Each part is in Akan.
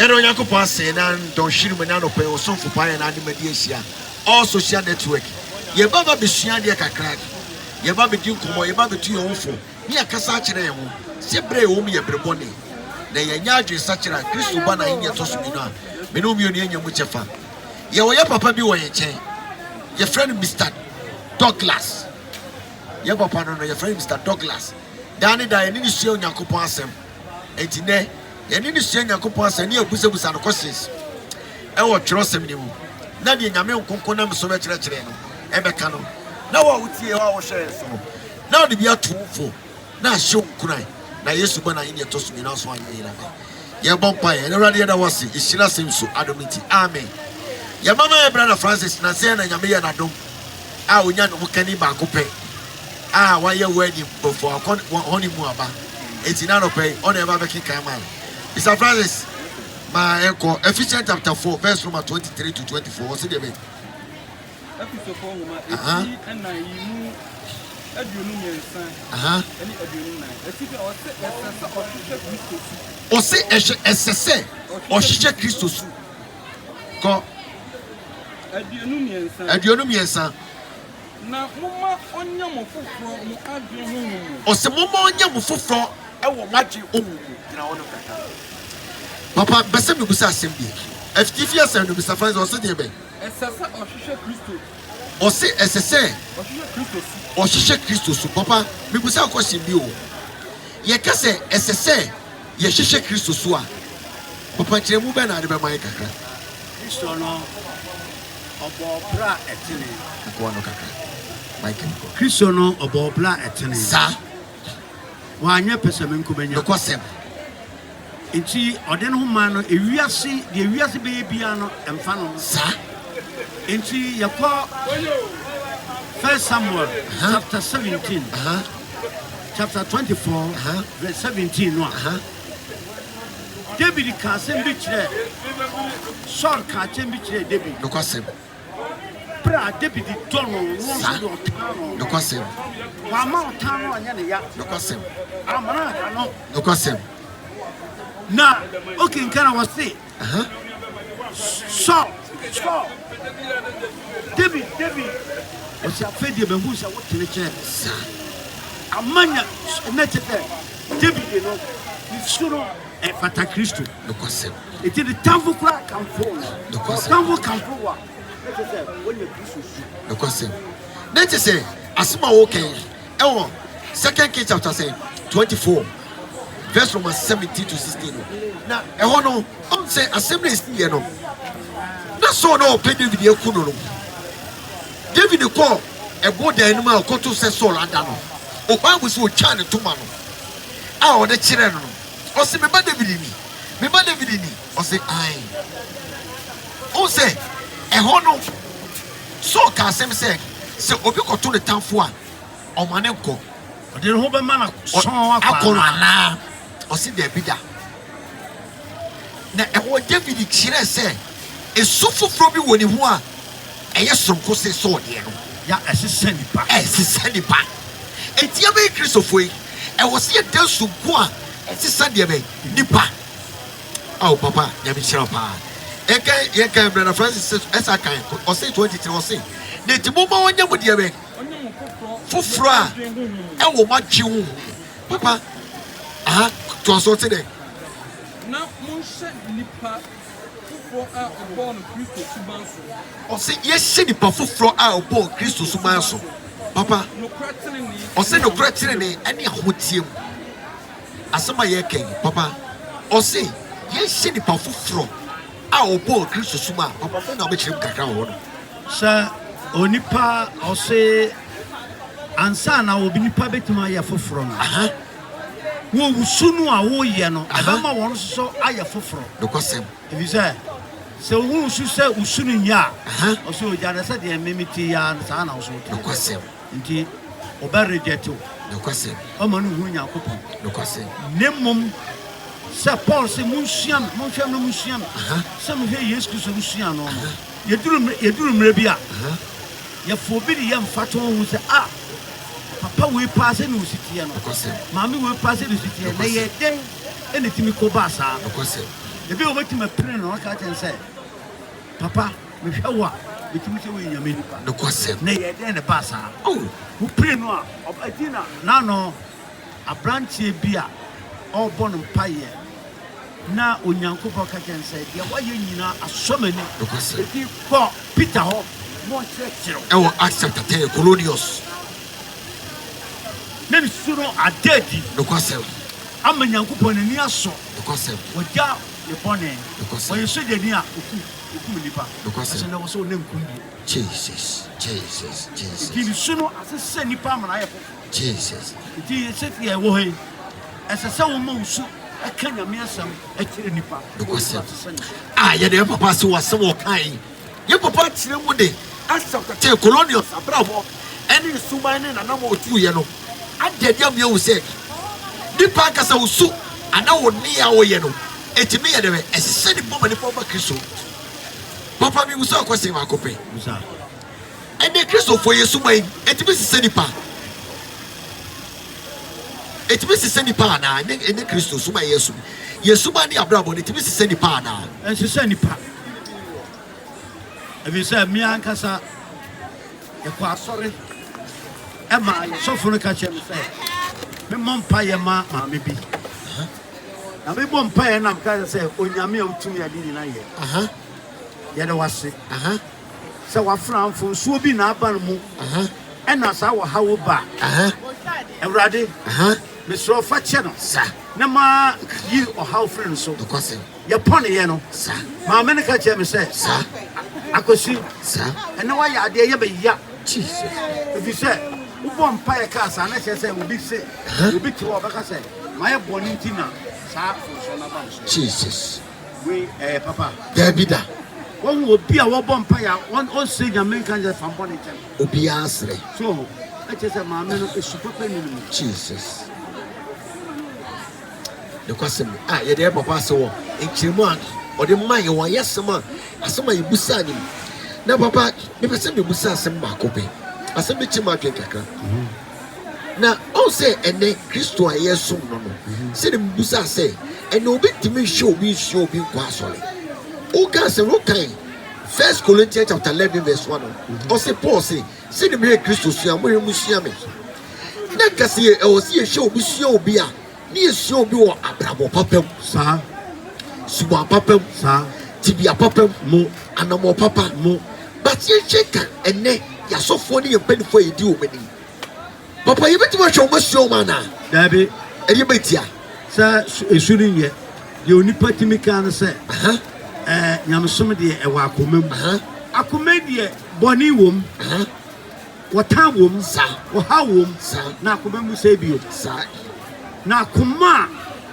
Eno Yakopa say nan don shiru na no pe oson fu pa na de mediasia all social network ye baba besua de kakra ye baba di nkomo ye baba tu yonfo ni akasa kire ye ho se bre wo me ye brebone na ye nya adwe sa kire Kristo ba na yin ye to so mi no a me no mi oni anya mu chefa ye wo ye papa bi wo ye chen ye friend Mr. Douglas ye papa no ye friend Mr. Douglas dani da ye ni sua Yakopon asem enti ne ye ni sua Yakopon asem ni abusabusa no questions e wo twero sem ni mu na de nyame nkonko na mso be kire no e be ka no na wo wutie wa wo hwe so na de bia tumfo na hye kuran na Yesu ba na yin ye to so mi na so anye ira ye bompa ye na rade ye da wase ishira sem so adomiti amen ye mama ye brother Francis na se na nyame ye na dom a onya no kani ba ko pe a wa ye wedding before honeymoon aba eti na no pe on e ba be kikan man Mr. Francis ma echo Ephesians chapter 4 verse number 23 to 24 what's the name Episode 4 and I you aduonu nyensa ani aduonu nan etipe o se esese ohihye Kristo su ko aduonu nyensa na mama onya mo foforo mo aduonu mu o se mama onya mo foforo e wo magye omu na wono kaka papa bese me busa asem bi FTF asem no Mr. Francis o se de be esese ohihye Kristo o se esese ohihye Kristo su ohihye Kristo su papa me busa question bi o ye ka se esese ye hihye Kristo su a papa kire mu be na de be man kakra Kristo no obobra etene ko no kakra Michael Kristo no obobra etene sa wanya pesemenku benya no kwasem enti odene ho man no ewiase de ewiase be bia no emfa no sa enti yakwa 1 Samuel chapter 17 chapter 24 verse 17 no David ka sem bi kire Saul ka sem bi kire David no kwasem pra David tono won do tano no kwasem wa ma tano anya ne ya no kwasem amana no no kwasem na okay nkana wase Saul David o se afedi be hu se wo tene kire amanya netete David no suro e fata Kristo no kwasem eti de tamfo kura kamfo no kwasem tamfo kamfo wa netete wonye Kristo su no kwasem nete say asema wo ken e wo 2 Kings chapter 24 verse number 17 to 16 na e ho no on say assembly is here no na so no pe David ekunu no David ko e go da enuma okoto se Saul ada no o kwa bu se o twa ne toma no a o de kire no o se me ba David ni o se ai o se e ho no so ka sem se obi ko to ne tamfo a o mane ko odene ho be mana son akora na o se de bida na e ho David kire se esufufro bi woni ho a eye sonko se so de no ya esese nipa etia be Christopher e wo se de sunko a esese de be nipa oh papa ya bi chira pa e kan brother Francis esa kan o se 23 o se de ti mo ma wonya mu de be fufuro a e wo magye hu papa to so te de na monse nipa fufuro a obo no Kristo suban so o se ye hye nipa fufuro a obo Kristo suban so papa o se no kratere ne ene ahotiem asema ye ken papa o se ye hye nipa fufuro a obo Kristo suban papa fe na o be chim kakra wo no sa onipa o se ansa na obi nipa betima ya foforo no wo wusunu a wo ye no abama won so aya foforo no kwasem ebi se wo su se usunu nya o so ja na se de memiti ya sa na o so no kwasem nti oba rejeto no kwasem o ma no hu nya kopon no kwasem nemom se Paul se munsiam monhwam no munsiam se mo he Yesu Kristo munsiam no yeduru mre bia ye fo bi de yam fato hu se papa we pass no sitie no no kwasem mami we pass no sitie na ye den ene timi ko ba sa no kwasem ebi o beti me pray no aka ten say papa me hwa wa betimi se we nyame nipa no kwasem na ye den ne ba sa oh wo pray no a obatina na no abranche bi a obo no mpaye na onyankopɔ ka ten say dia wa ye nyina asomani no kwasem eti ko Peter ho mo chekiro ewo Acts chapter 10 Colonius na ni suro adedi no kwasem ama nyankopɔ na ni aso no kwasem wagya ne bɔne no kwasem wɔyɛ sogya ni a okum nipa no kwasem ɛsɛ na wɔ sɛ wo ne nkum bi Jesus nti ne su no asesɛ nipa amana ayɛ fofo Jesus nti yɛsɛ yɛ wɔ ha yi ɛsɛ sɛ wo ma wo su ɛka nyame asɛm ɛkyerɛ nipa no kwasem yɛde papa se wasɛm ɔkae yɛ papa kyerɛ mu de asɛm Colonius abrabɔ ɛne suman ne nanam ɔtuuyɛ no adɛdeɛ am yɛwu sɛ nipa ankasa wo su ana wo ne a woyɛ no ɛtumi yɛ dɛmɛ ɛsesɛ nipa ma nipa ɔba Kristo papa mi wusa akwasɛm akɔpɛ ɛne Kristofo yɛ suman ɛtumi sesɛ nipa ɛtumi sesɛ nipa anaa ɛne Kristo suman yɛ suman ne abrabɔ ɛtumi sesɛ nipa anaa ɛnsesɛ nipa ɛfiri sɛ mmea ankasa yɛkɔ asɔre ɛma yɛsɔfo no ka kyerɛ me sɛ memmɔ mpayɛ ma maame bi na mebɔ mpayɛ nam ka sɛ onyame a wotumi ade nyina yɛ yɛde wase sɛ wafra mfo nsuo bi na aba no mu ɛna saa wɔ hawo ba awurade mesrɛ fa kyɛ no na ma yi ɔhaw firi no so yɛpɔ ne yɛ no maame no ka kyerɛ me sɛ akosi ɛna wayɛ adeɛ yɛbɛya ɛfiri sɛ wobɔ mpayɛ kaa saa na kyerɛ sɛ obi se obi te hɔ ɔbɛka sɛ mayɛ bɔne nti na saa fonso no aba no so Jesus wei papa David wɔn obi a wɔbɔ mpayɛ a ɔnse nyame nka kyerɛ fa mbɔ ne nkyɛn obiara serɛ so ɛkyerɛ sɛ maame no ɛsu papa nim no Jesus the question yɛde papa sɛ wɔ nkyerɛmu a ɔde ma yɛ wɔn yɛ asɛm a yɛbusa ne mu na papa mepɛ sɛ mebusa asɛm baako pɛ asɛm bi kyerɛ mu adwene kakra na ɔn sɛ ɛnɛ Kristo a yɛsom no no sɛ ne mebusa sɛ ɛnɛ obi tumi nhwɛ obi nsua obi nkɔ asɔre woka asɛm wokan 1 Corinthians chapter 11 verse 1 ɔsɛ Paul sɛ ne mmerɛ Kristo sua mohwɛ mu sua me na kɛsɛ ɛwɔ sɛ yɛhwɛ obi sua obi a ne yɛsua obi wɔ abrabɔ papa mu saa suban papa mu saa tibia papa mu anamɔ papa mu but yɛhwɛ ka ɛnɛ yɛasɔfoɔ ne yɛmpanifoɔ a yɛdi wɔ m'anim papa yɛbɛtumi ahwɛ wɔn asua wɔn anaa daabi ɛdeɛ bɛtia sɛ esu no nyɛ deɛ onipa tumi kaa no sɛ nyamesom deɛ ɛwɔ akoma mu akoma deɛ bɔne wɔ mu wɔtan wɔ mu wɔha wɔ mu na akoma mu sɛ bio na akoma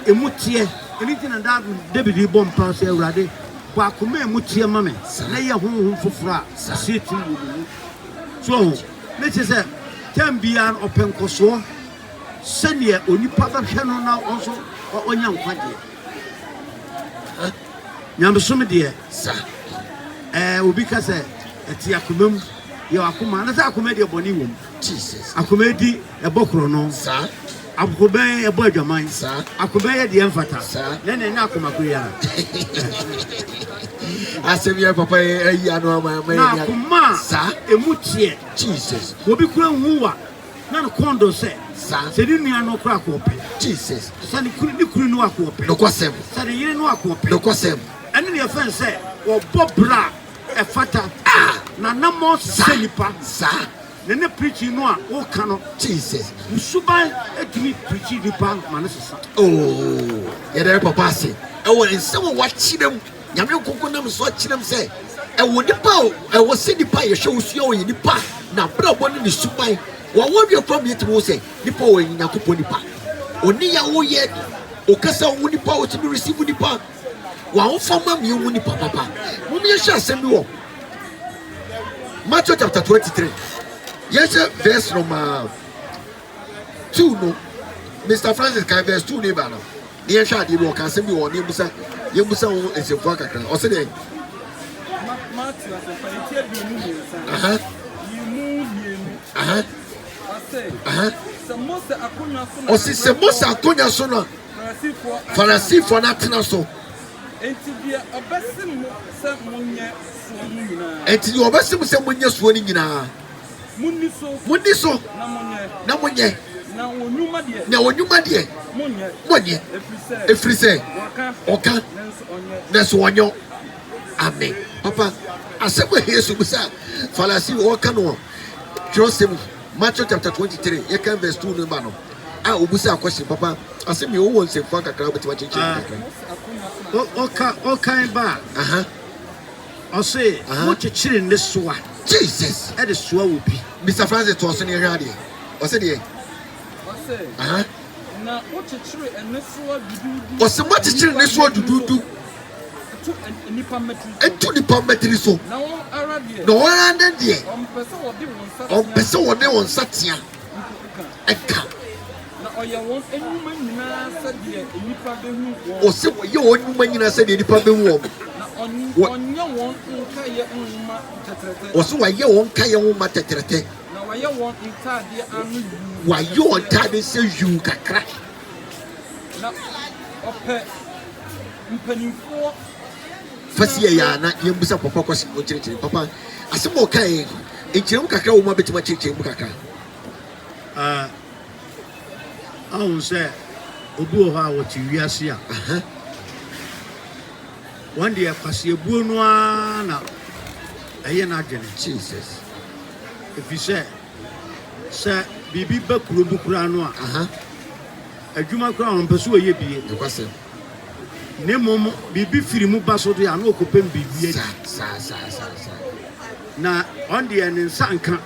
a emu teɛ ɛni ti na David bɔ mpa sɛ Awurade bɔ akoma a emu teɛ ma me na yɛ honhom foforɔ a aseɛ ti wɔ mu so ne kyerɛ sɛ tɛm biara ɔpɛ nkɔsoɔ sɛneɛ onipa bɛhwɛ no na ɔnso ɔnya nkwagyeɛ nyamesom deɛ obi ka sɛ ɛte akoma mu yɛ akoma na sɛ akoma deɛ bɔne wɔ mu akoma di ɛbɔ korɔ no akoma ɛbɔ adwaman akoma yɛ deɛ mfata na ɛnyɛ akoma koro yɛ asɛm yɛ papa ayi ano ama na akoma ɛmu teɛ obi kura nhuwa na no kondo sɛ sɛ ne nua no kora akɔɔpɛ sɛ ne kuru no akɔɔpɛ sɛ ne yere no akɔɔpɛ ɛne ne yɛfɛn sɛ wɔbɔ bra ɛfata na namɔ sɛ nipa ne ne preaching no a woka no nsuban atumi preaching nipa ma ne sesa yɛdɛ papa ase ɛwɔ nsɛm a wakyerɛ mu nyame nkoko nam so akyerɛ m sɛ ɛwɔ nipa ɛwɔ sɛ nipa yɛhwɛ wo sua ɔyɛ nipa na brɛbɔ ne ne suban wɔwɔ deɛ kora meyɛtumi wo sɛ nipa wɔ nyankopɔn nipa ɔne yɛ woyɛ ɔkasa wo nipa wɔtumi receive nipa wɔawofa ma meyɛwu nipa papa momyɛhwɛ asɛm bi wɔ Matthew chapter 23 yɛhyɛ verse number 2 no Mr. Francis kan verse 2 ne ba no ne yɛhwɛ adeɛ bi wɔka asɛm bi wɔ ne yɛbusa wo nsɛmfoɔ kakra ɔsɛ dɛ ɔsi sɛ Mose akonnwa so no Farisifoɔ no atena so enti dia obesim se munye so mu nyina enti di obesim se munye so ni nyina munni so na munye na onwuma de munye efrise oka neso onyo amen papa asebo yesu bisa falasi oka no trosem Matthew chapter 23 you can verse 2 number no obusa question papa asem you won say fa kakra beti wachichi oka ba ose mo chichiri ne soa Jesus e de soa wo bi Mr. Francis to so ne hwa de ose de na wo chichiri ene soa dududu ose mo chichiri ne soa dududu etu nipa metri so na won ara de no ara de on pese wo de won satia eka na oya won enuma nyina se de nipa behu wo ose wo ye won enuma nyina se de nipa behu wo na onya won nka ye enuma tetrete ose wa ye won ka ye won tetrete na wa ye won ntade anu wa ye won ntade se yu kakra na ope mpanimfo fasi ya na yembusa papa kwasi ochirechire papa asemo kai enchirem kakra wo ma betima chirechire mu kakra ahun se obu ho a wo ti wiase a one day kwasi ebuo no na eye na adwene Jesus if you say bibi bakuro bukura no a adwuma kura on peso ye bie kwase Nemo bibi firi mu baso do ya na okopem bibi sa na on the en sanka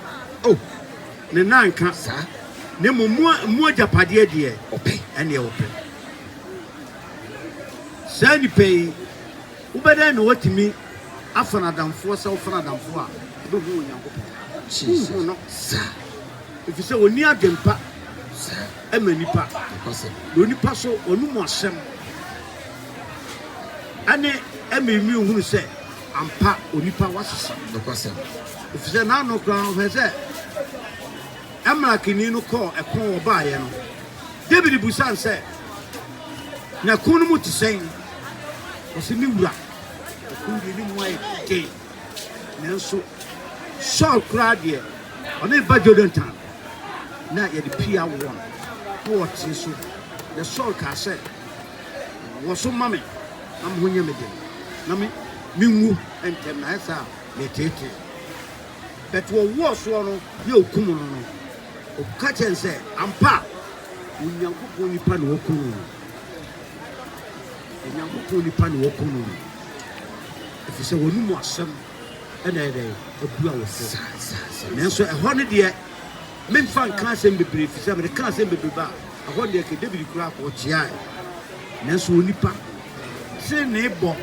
ne nanka sa nemo mu ajapade de ope ene ope sani pay ubeda no watimi afana damfo sa ofana damfo a be hu onyankopon Jesus no sa if you say oni adempa sa emanipa kwase oni pa so onu mo asem ane ememi ohunu se ampa onipa wasesa no kwase ofise na no kran ofise amrakini no ko ekon oba ye no David busan se na kunu mu tisen osimi wura kunu ni mu ai ke nenso Saul krade oni ba Jonathan na ye de pia won ko so the Saul ka se wo so mame am honya me de na me nwu entem na esa me tete but wo so no ye okum no no o ka chen se ampa unyankopon nipa na okum no unyankopon nipa na okum no if se wonu mu asem ena ede abu a wo se nanso e ho ne de me fan kan asem bebre fi se me kan asem bebre ba a ho de ke David kura ko chia nanso onipa se ne bo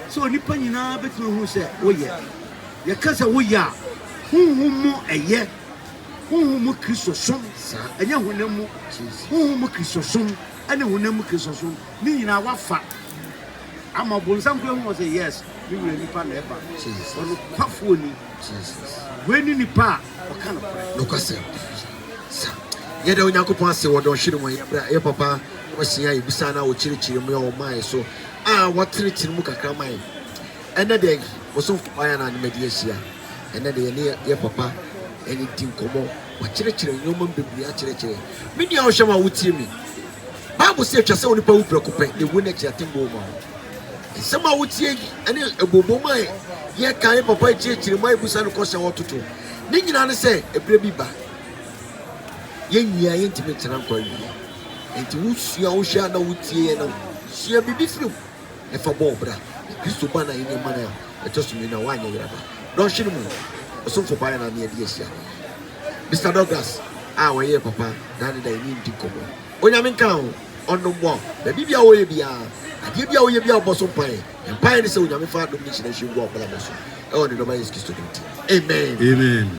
so nipa nyina betime hu se woye ye kasa woye a hunhum eye hunhum Kristo som enya honam hunhum Kristo som ene honam Kristo som ni nyina wafa ama bonsam ko hu say yes ni wure nipa na eba Jesus ono kwafo ni Jesus weni nipa o kana no kwase sa ye de onyankopon ase wo don hwere mo ye papa wasia ibisa na wo chirichiri mo yo mai so watrechiri mu kakra mai ene de wo so faya na animadi asia ene de ye papa ene din komo wa chirichiri nyoma mbebri a chirichiri me dia wo hwema wo tie mi Bible say twa se woni pa wo prekope de wo na chiatembo ma sema wo tie ene ebobo mai ye kan papa chirichiri mai busa no ko se wo toto ni nyina ne se ebre bi ba ye nyia ye ntime tena kwa yi enti wo sua wo hwa na wo tie no sua bibi firim e fa bo bra Kristo ba na ine mana etosumi na wanya yiraba don hwene mu osomfo ba na ne ade asia Mr. Douglas we ye papa na ne da ni ndi komo onyame nka ho ono mo ba bibia wo ye bia ade bia wo ye bia oboso pai empai ne se onyame fa do ni hire hwe go okola boso e won de do ba Yesu Kristo dinti amen